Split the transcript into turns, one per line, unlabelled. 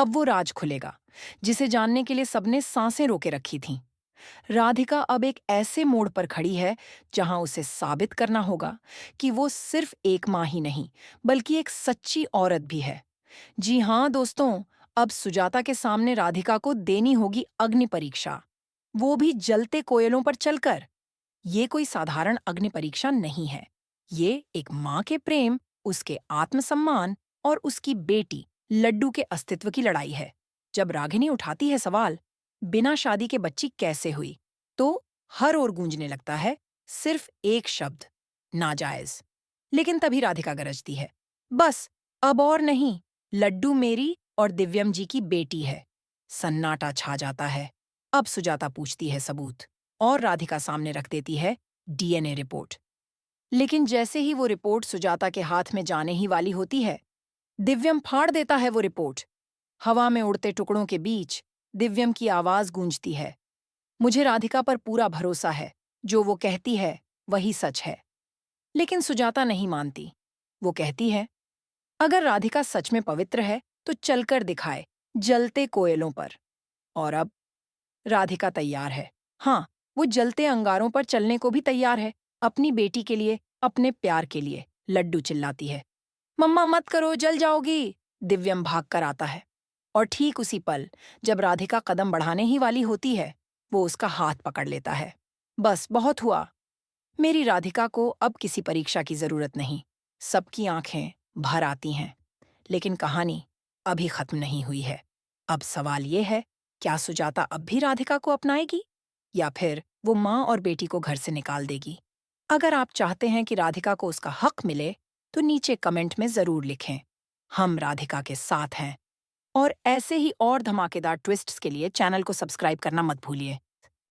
अब वो राज खुलेगा, जिसे जानने के लिए सबने सांसें रोके रखी थीं। राधिका अब एक ऐसे मोड़ पर खड़ी है जहां उसे साबित करना होगा कि वो सिर्फ एक माँ ही नहीं, बल्कि एक सच्ची औरत भी है। जी हाँ दोस्तों, अब सुजाता के सामने राधिका को देनी होगी अग्नि परीक्षा, वो भी जलते कोयलों पर चलकर। ये कोई साधारण अग्नि परीक्षा नहीं है। ये एक माँ के प्रेम, उसके आत्मसम्मान और उसकी बेटी लड्डू के अस्तित्व की लड़ाई है। जब रागिनी उठाती है सवाल, बिना शादी के बच्ची कैसे हुई, तो हर ओर गूंजने लगता है सिर्फ एक शब्द, नाजायज। लेकिन तभी राधिका गरजती है, बस, अब और नहीं, लड्डू मेरी और दिव्यम जी की बेटी है। सन्नाटा छा जाता है। अब सुजाता पूछती है सबूत, और राधिका सामने रख देती है डीएनए रिपोर्ट। लेकिन जैसे ही वो रिपोर्ट सुजाता के हाथ में जाने ही वाली होती है, दिव्यम फाड़ देता है वो रिपोर्ट। हवा में उड़ते टुकड़ों के बीच दिव्यम की आवाज गूंजती है, मुझे राधिका पर पूरा भरोसा है, जो वो कहती है वही सच है। लेकिन सुजाता नहीं मानती। वो कहती है, अगर राधिका सच में पवित्र है तो चलकर दिखाए, जलते कोयलों पर। और अब राधिका तैयार है। हाँ, वो जलते अंगारों पर चलने को भी तैयार है, अपनी बेटी के लिए, अपने प्यार के लिए। लड्डू चिल्लाती है, मम्मा मत करो, जल जाओगी। दिव्यम भाग कर आता है, और ठीक उसी पल, जब राधिका कदम बढ़ाने ही वाली होती है, वो उसका हाथ पकड़ लेता है। बस, बहुत हुआ। मेरी राधिका को अब किसी परीक्षा की जरूरत नहीं। सबकी आंखें भर आती हैं। लेकिन कहानी अभी खत्म नहीं हुई है। अब सवाल ये है, क्या सुजाता अब भी राधिका को अपनाएगी, या फिर वो माँ और बेटी को घर से निकाल देगी? अगर आप चाहते हैं कि राधिका को उसका हक मिले, तो नीचे कमेंट में जरूर लिखें, हम राधिका के साथ हैं। और ऐसे ही और धमाकेदार ट्विस्ट्स के लिए चैनल को सब्सक्राइब करना मत भूलिए।